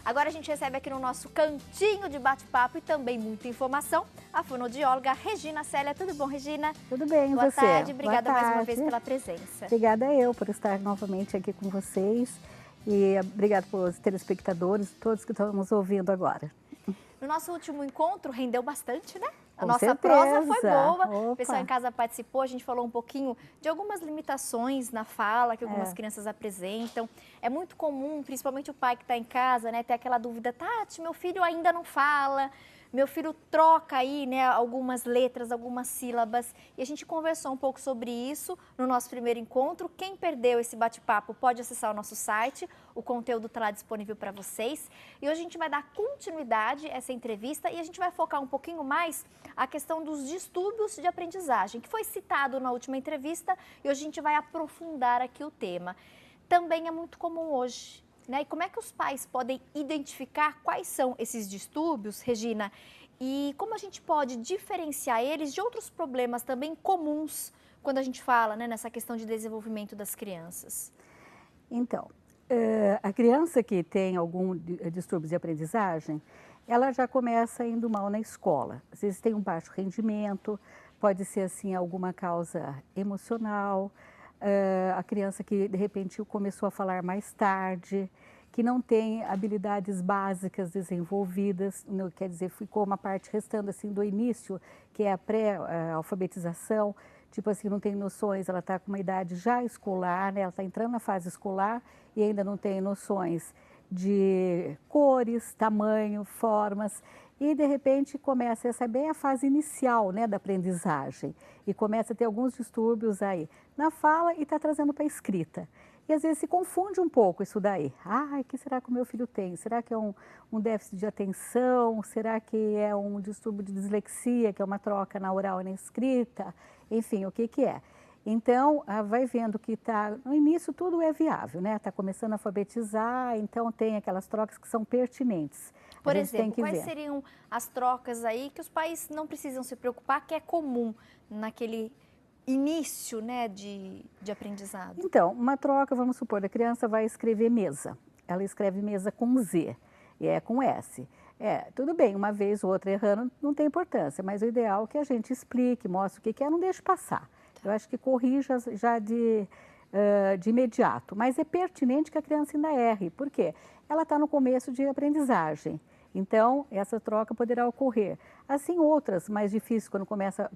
Agora a gente recebe aqui no nosso cantinho de bate-papo e também muita informação a fonoaudióloga Regina Célia. Tudo bom, Regina? Tudo bem, e Boa você? tarde, obrigada Boa mais uma tarde. vez pela presença. Obrigada eu por estar novamente aqui com vocês e obrigada pelos telespectadores, todos que estão nos ouvindo agora. No nosso último encontro rendeu bastante, né? A Com nossa certeza. prosa foi boa, Opa. o pessoal em casa participou, a gente falou um pouquinho de algumas limitações na fala que algumas crianças apresentam. É muito comum, principalmente o pai que está em casa, né, ter aquela dúvida: Tati, meu filho ainda não fala, meu filho troca aí, né, algumas letras, algumas sílabas. E a gente conversou um pouco sobre isso no nosso primeiro encontro. Quem perdeu esse bate-papo pode acessar o nosso site, o conteúdo está lá disponível para vocês. E hoje a gente vai dar continuidade a essa entrevista e a gente vai focar um pouquinho mais a questão dos distúrbios de aprendizagem, que foi citado na última entrevista, e hoje a gente vai aprofundar aqui o tema. Também é muito comum hoje, né? E como é que os pais podem identificar quais são esses distúrbios, Regina? E como a gente pode diferenciar eles de outros problemas também comuns quando a gente fala, né, nessa questão de desenvolvimento das crianças? Então, a criança que tem algum distúrbio de aprendizagem, ela já começa indo mal na escola. Às vezes tem um baixo rendimento, pode ser assim alguma causa emocional, a criança que de repente começou a falar mais tarde, que não tem habilidades básicas desenvolvidas, quer dizer, ficou uma parte restando assim do início, que é a pré-alfabetização, tipo assim, não tem noções, ela está com uma idade já escolar, né? Ela está entrando na fase escolar e ainda não tem noções de cores, tamanho, formas, e de repente começa essa bem a fase inicial, né, da aprendizagem, e começa a ter alguns distúrbios aí na fala e está trazendo para a escrita. E às vezes se confunde um pouco isso daí. Ah, o que será que o meu filho tem? Será que é um déficit de atenção? Será que é um distúrbio de dislexia, que é uma troca na oral e na escrita? Enfim, o que que é? Então, vai vendo que no início tudo é viável, né? Está começando a alfabetizar, então tem aquelas trocas que são pertinentes. Por exemplo, quais seriam as trocas aí que os pais não precisam se preocupar, que é comum naquele início, né, de aprendizado? Então, uma troca, vamos supor, a criança vai escrever mesa. Ela escreve mesa com Z e é com S. Tudo bem, uma vez ou outra errando, não tem importância, mas o ideal é que a gente explique, mostre o que é, não deixe passar. Eu acho que corrija já de imediato, mas é pertinente que a criança ainda erre, por quê? Ela está no começo de aprendizagem, então essa troca poderá ocorrer. Assim, outras mais difíceis, quando começa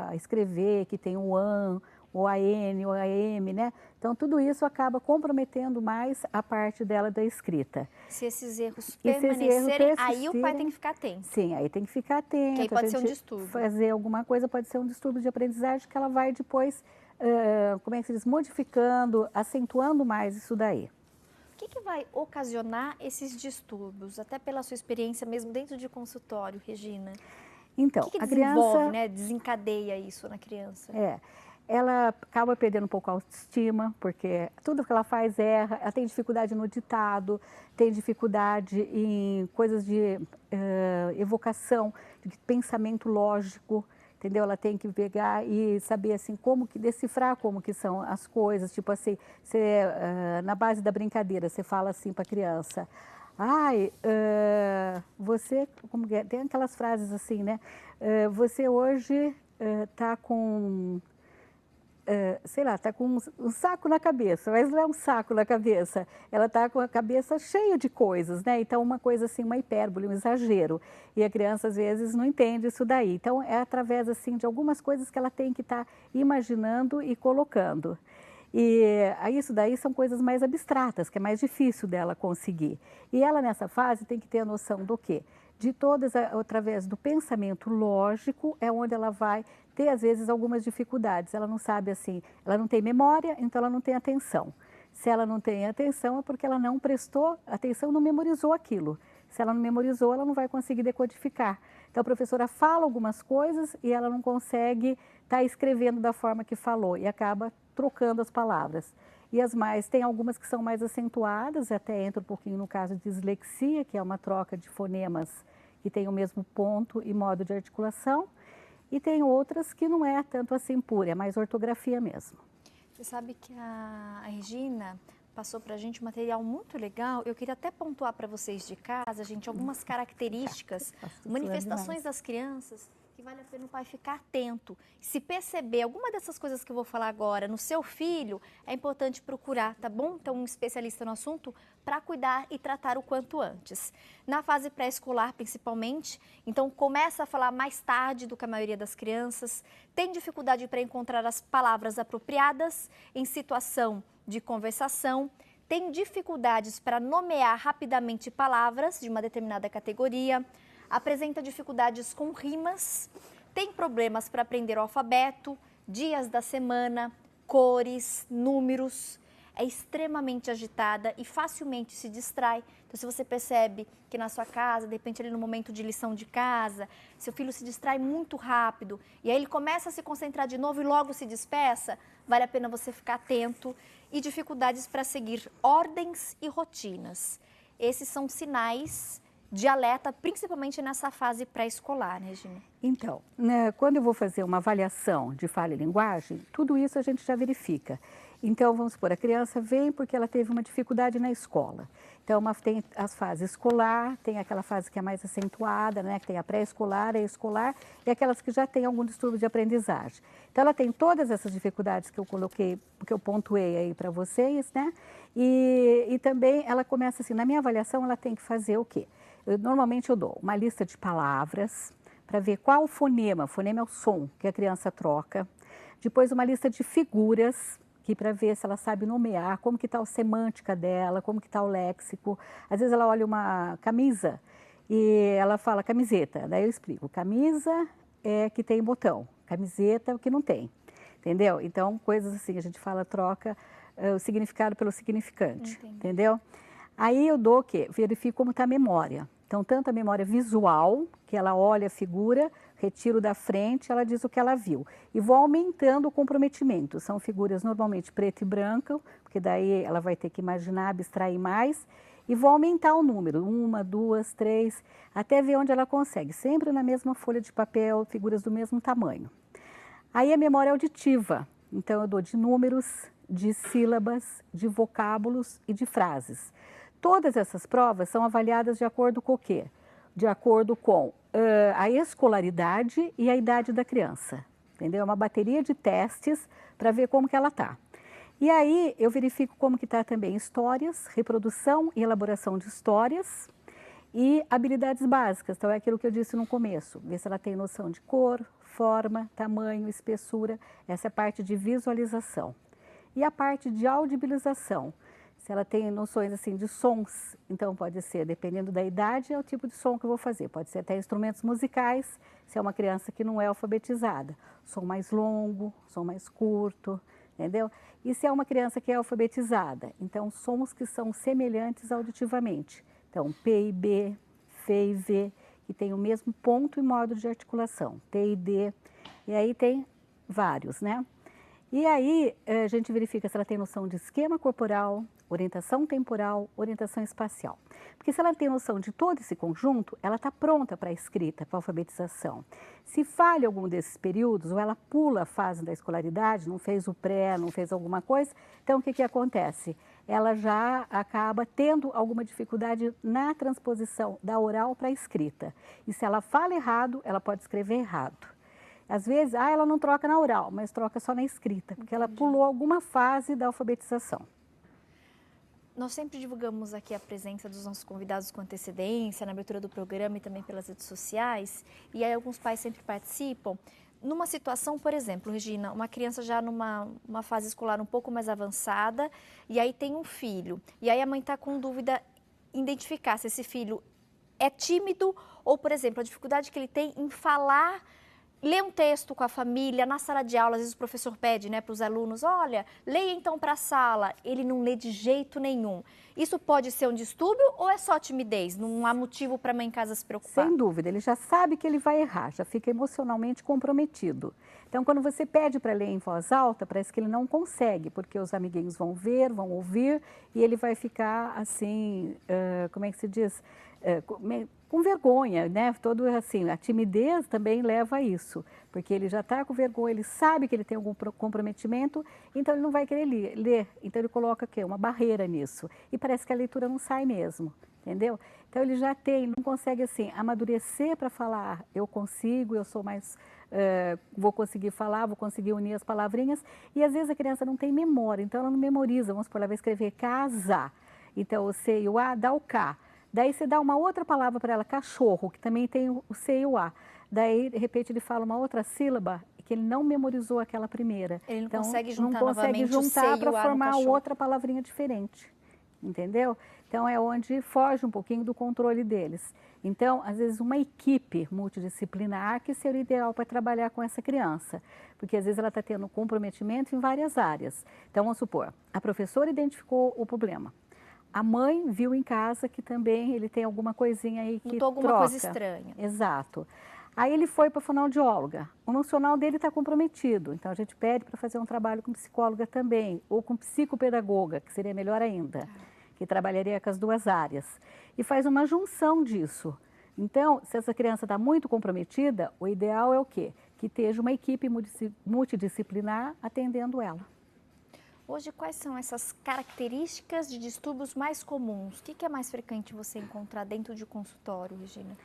a escrever, que tem o AN, o AN, o AM, né? Então, tudo isso acaba comprometendo mais a parte dela da escrita. Se esses erros permanecerem, aí o pai tem que ficar atento. Sim, aí tem que ficar atento. Que aí pode ser um distúrbio. Fazer alguma coisa, pode ser um distúrbio de aprendizagem que ela vai depois, como é que se diz, modificando, acentuando mais isso daí. O que vai ocasionar esses distúrbios, até pela sua experiência mesmo dentro de consultório, Regina? Então, o que a desenvolve, criança, né, desencadeia isso na criança? Ela acaba perdendo um pouco a autoestima, porque tudo que ela faz erra, ela tem dificuldade no ditado, tem dificuldade em coisas de evocação, de pensamento lógico, entendeu? Ela tem que pegar e saber assim, decifrar como que são as coisas, tipo assim, na base da brincadeira, você fala assim para a criança: ai, você, como que é? Tem aquelas frases assim, né? Você hoje está com... sei lá, está com um saco na cabeça, mas não é um saco na cabeça, ela está com a cabeça cheia de coisas, né? Então, uma coisa assim, uma hipérbole, um exagero. E a criança, às vezes, não entende isso daí. Então, é através, assim, de algumas coisas que ela tem que estar imaginando e colocando. E isso daí são coisas mais abstratas, que é mais difícil dela conseguir. E ela, nessa fase, tem que ter a noção do quê? De todas, através do pensamento lógico, é onde ela vai ter, às vezes, algumas dificuldades. Ela não sabe, assim, ela não tem memória, então ela não tem atenção. Se ela não tem atenção, é porque ela não prestou atenção, não memorizou aquilo. Se ela não memorizou, ela não vai conseguir decodificar. Então, a professora fala algumas coisas e ela não consegue estar escrevendo da forma que falou e acaba trocando as palavras. E tem algumas que são mais acentuadas, até entra um pouquinho no caso de dislexia, que é uma troca de fonemas que tem o mesmo ponto e modo de articulação. E tem outras que não é tanto assim pura, é mais ortografia mesmo. Você sabe que a Regina passou para a gente um material muito legal. Eu queria até pontuar para vocês de casa, gente, algumas características, manifestações das crianças que vale a pena o pai ficar atento. Se perceber alguma dessas coisas que eu vou falar agora no seu filho, é importante procurar, tá bom? Então, um especialista no assunto para cuidar e tratar o quanto antes. Na fase pré-escolar, principalmente, então começa a falar mais tarde do que a maioria das crianças, tem dificuldade para encontrar as palavras apropriadas em situação de conversação, tem dificuldades para nomear rapidamente palavras de uma determinada categoria, apresenta dificuldades com rimas, tem problemas para aprender o alfabeto, dias da semana, cores, números, é extremamente agitada e facilmente se distrai. Então, se você percebe que na sua casa, de repente ali no momento de lição de casa, seu filho se distrai muito rápido e aí ele começa a se concentrar de novo e logo se dispersa, vale a pena você ficar atento. E dificuldades para seguir ordens e rotinas. Esses são sinais de alerta, principalmente nessa fase pré-escolar, né, Regina? Então, né, quando eu vou fazer uma avaliação de fala e linguagem, tudo isso a gente já verifica. Então, vamos supor, a criança vem porque ela teve uma dificuldade na escola. Então, tem as fases escolar, tem aquela fase que é mais acentuada, né, que tem a pré-escolar, a escolar, e aquelas que já têm algum distúrbio de aprendizagem. Então, ela tem todas essas dificuldades que eu coloquei, que eu pontuei aí para vocês, né? E também ela começa assim, na minha avaliação, ela tem que fazer o quê? Normalmente eu dou uma lista de palavras para ver qual o fonema. Fonema é o som que a criança troca. Depois uma lista de figuras, que para ver se ela sabe nomear, como que está a semântica dela, como que está o léxico. Às vezes ela olha uma camisa e ela fala camiseta. Daí eu explico, camisa é que tem botão, camiseta é o que não tem. Entendeu? Então, coisas assim, a gente fala, troca o significado pelo significante. Entendi. Entendeu? Aí eu dou o quê? Verifico como está a memória. Então, tanto a memória visual, que ela olha a figura, retiro da frente, ela diz o que ela viu. E vou aumentando o comprometimento. São figuras normalmente preto e branco, porque daí ela vai ter que imaginar, abstrair mais. E vou aumentar o número, 1, 2, 3, até ver onde ela consegue. Sempre na mesma folha de papel, figuras do mesmo tamanho. Aí a memória auditiva. Então, eu dou de números, de sílabas, de vocábulos e de frases. Todas essas provas são avaliadas de acordo com o quê? De acordo com a escolaridade e a idade da criança. Entendeu? É uma bateria de testes para ver como que ela está. E aí eu verifico como que está também histórias, reprodução e elaboração de histórias e habilidades básicas. Então é aquilo que eu disse no começo. Ver se ela tem noção de cor, forma, tamanho, espessura. Essa é a parte de visualização. E a parte de audibilização. Se ela tem noções assim de sons, então pode ser, dependendo da idade, é o tipo de som que eu vou fazer. Pode ser até instrumentos musicais, se é uma criança que não é alfabetizada. Som mais longo, som mais curto, entendeu? E se é uma criança que é alfabetizada, então sons que são semelhantes auditivamente. Então, P e B, F e V, que tem o mesmo ponto e modo de articulação. T e D, e aí tem vários, né? E aí a gente verifica se ela tem noção de esquema corporal, orientação temporal, orientação espacial. Porque se ela tem noção de todo esse conjunto, ela está pronta para a escrita, para a alfabetização. Se falha algum desses períodos, ou ela pula a fase da escolaridade, não fez o pré, não fez alguma coisa, então o que acontece? Ela já acaba tendo alguma dificuldade na transposição da oral para a escrita. E se ela fala errado, ela pode escrever errado. Às vezes, ela não troca na oral, mas troca só na escrita, porque ela pulou alguma fase da alfabetização. Nós sempre divulgamos aqui a presença dos nossos convidados com antecedência, na abertura do programa e também pelas redes sociais, e aí alguns pais sempre participam. Numa situação, por exemplo, Regina, uma criança já numa fase escolar um pouco mais avançada, e aí tem um filho, e aí a mãe está com dúvida em identificar se esse filho é tímido ou, por exemplo, a dificuldade que ele tem em falar, ler um texto com a família, na sala de aula, às vezes o professor pede, né, para os alunos, olha, leia então para a sala, ele não lê de jeito nenhum. Isso pode ser um distúrbio ou é só timidez? Não há motivo para a mãe em casa se preocupar? Sem dúvida, ele já sabe que ele vai errar, já fica emocionalmente comprometido. Então, quando você pede para ler em voz alta, parece que ele não consegue, porque os amiguinhos vão ver, vão ouvir, e ele vai ficar assim, como é que se diz? Com vergonha, né? Todo assim, a timidez também leva a isso, porque ele já está com vergonha, ele sabe que ele tem algum comprometimento, então ele não vai querer ler. Então ele coloca o quê? Uma barreira nisso. E parece que a leitura não sai mesmo, entendeu? Então ele já não consegue assim amadurecer para falar, eu consigo, eu sou mais, vou conseguir falar, vou conseguir unir as palavrinhas. E às vezes a criança não tem memória, então ela não memoriza. Vamos supor, ela vai escrever casa, então o C e o A dá o K. Daí você dá uma outra palavra para ela, cachorro, que também tem o C e o A. Daí, de repente, ele fala uma outra sílaba que ele não memorizou aquela primeira. Ele não então, consegue juntar não consegue novamente juntar o C e o para A no formar cachorro. outra palavrinha diferente. Entendeu? Então, é onde foge um pouquinho do controle deles. Então, às vezes, uma equipe multidisciplinar que seria o ideal para trabalhar com essa criança. Porque, às vezes, ela está tendo comprometimento em várias áreas. Então, vamos supor, a professora identificou o problema. A mãe viu em casa que também ele tem alguma coisinha aí que notou alguma coisa estranha. Exato. Aí ele foi para a fonoaudióloga. O emocional dele está comprometido, então a gente pede para fazer um trabalho com psicóloga também, ou com psicopedagoga, que seria melhor ainda, que trabalharia com as duas áreas. E faz uma junção disso. Então, se essa criança está muito comprometida, o ideal é o quê? Que esteja uma equipe multidisciplinar atendendo ela. Hoje, quais são essas características de distúrbios mais comuns? O que é mais frequente você encontrar dentro de consultório, Regina?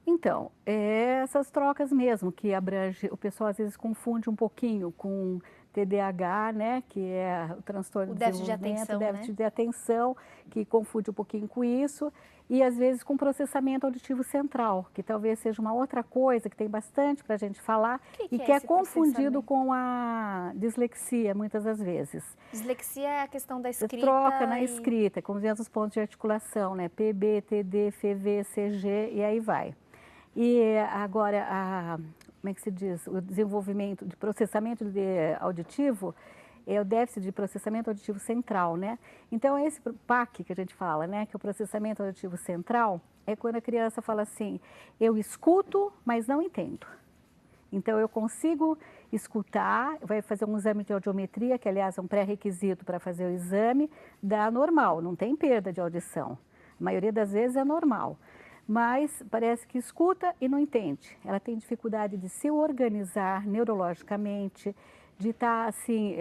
Então, essas trocas mesmo, que abrange, o pessoal às vezes confunde um pouquinho com TDAH, né, que é o transtorno O de desenvolvimento, déficit de atenção, que confunde um pouquinho com isso, e às vezes com processamento auditivo central, que talvez seja uma outra coisa que tem bastante para a gente falar que é confundido com a dislexia muitas das vezes. Dislexia é a questão da escrita. Troca na escrita, com os pontos de articulação, né, PB, TD, FV, CG e aí vai. E agora, como é que se diz? O desenvolvimento de processamento auditivo é o déficit de processamento auditivo central, né? Então, esse PAC que a gente fala, né? Que é o processamento auditivo central, é quando a criança fala assim, eu escuto, mas não entendo. Então, eu consigo escutar, vai fazer um exame de audiometria, que aliás é um pré-requisito para fazer o exame, dá normal, não tem perda de audição. A maioria das vezes é normal. Mas parece que escuta e não entende. Ela tem dificuldade de se organizar neurologicamente, de estar assim,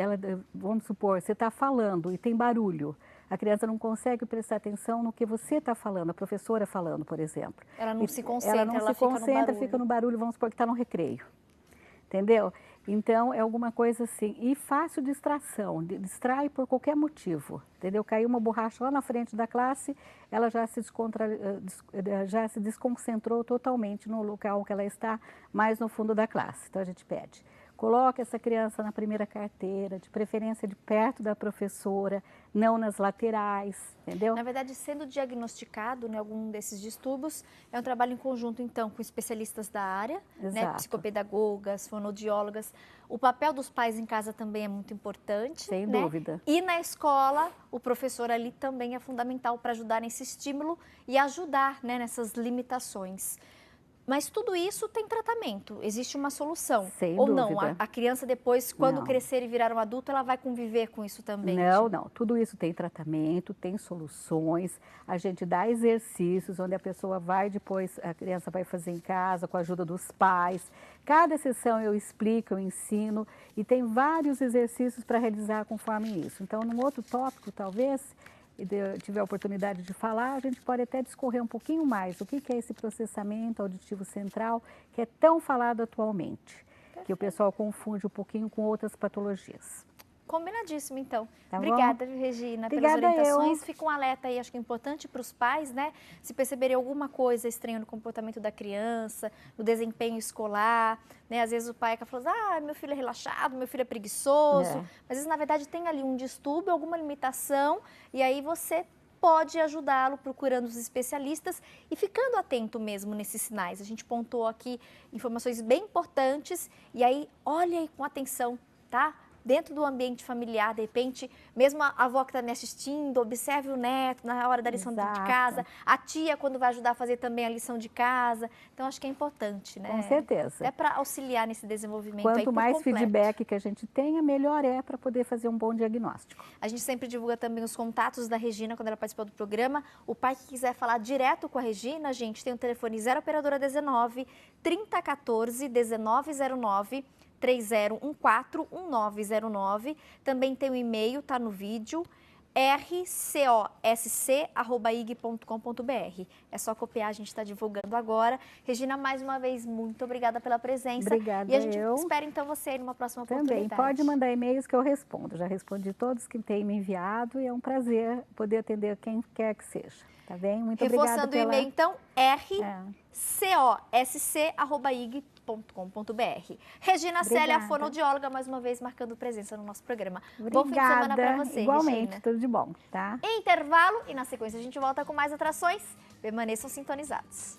vamos supor, você está falando e tem barulho. A criança não consegue prestar atenção no que você está falando, a professora falando, por exemplo. Ela não se concentra, fica no barulho, vamos supor que está no recreio. Entendeu? Então, é alguma coisa assim. E fácil distração, distrai por qualquer motivo. Entendeu? Caiu uma borracha lá na frente da classe, ela já se desconcentrou totalmente no local que ela está, mais no fundo da classe. Então, a gente pede. Coloque essa criança na primeira carteira, de preferência de perto da professora, não nas laterais, entendeu? Na verdade, sendo diagnosticado, né, algum desses distúrbios, é um trabalho em conjunto, então, com especialistas da área, né, psicopedagogas, fonoaudiólogas. O papel dos pais em casa também é muito importante. Sem dúvida. E na escola, o professor ali também é fundamental para ajudar nesse estímulo e ajudar, né, nessas limitações. Mas tudo isso tem tratamento, existe uma solução. Sem dúvida. Ou não, a criança depois, quando crescer e virar um adulto, ela vai conviver com isso também? Não, tudo isso tem tratamento, tem soluções. A gente dá exercícios onde a pessoa vai depois, a criança vai fazer em casa com a ajuda dos pais. Cada sessão eu explico, eu ensino e tem vários exercícios para realizar conforme isso. Então, num outro tópico, talvez, tiver a oportunidade de falar, a gente pode até discorrer um pouquinho mais o que é esse processamento auditivo central que é tão falado atualmente, que o pessoal confunde um pouquinho com outras patologias. Combinadíssimo, então. Tá Obrigada, Regina, Obrigada pelas orientações. Eu. Fica um alerta aí, acho que é importante para os pais, né? Se perceberem alguma coisa estranha no comportamento da criança, no desempenho escolar, né? Às vezes o pai fala assim, meu filho é relaxado, meu filho é preguiçoso. Mas às vezes, na verdade, tem ali um distúrbio, alguma limitação, e aí você pode ajudá-lo procurando os especialistas e ficando atento mesmo nesses sinais. A gente pontuou aqui informações bem importantes e aí olha aí com atenção, tá? dentro do ambiente familiar, de repente, mesmo a avó que está me assistindo, observe o neto na hora da lição de casa, a tia quando vai ajudar a fazer também a lição de casa. Então, acho que é importante, né? Com certeza. Até para auxiliar nesse desenvolvimento. Quanto mais feedback que a gente tenha, melhor é para poder fazer um bom diagnóstico. A gente sempre divulga também os contatos da Regina quando ela participou do programa. O pai que quiser falar direto com a Regina, gente, tem o telefone 0 operadora 19 3014 1909 3014 1909. Também tem o e-mail, tá no vídeo, rcosc@ig.com.br. É só copiar, a gente está divulgando agora. Regina, mais uma vez, muito obrigada pela presença. Obrigada, e a gente espera então você numa próxima oportunidade. Também, pode mandar e-mails que eu respondo. Já respondi todos que têm me enviado e é um prazer poder atender quem quer que seja. Tá bem? Muito obrigada. Reforçando o e-mail, então, rcosc@ig.com.br. Regina Célia, fonoaudióloga, mais uma vez marcando presença no nosso programa. Obrigada. Bom fim de semana para você, igualmente, Regina. tudo de bom, tá? Intervalo e na sequência a gente volta com mais atrações. Permaneçam sintonizados.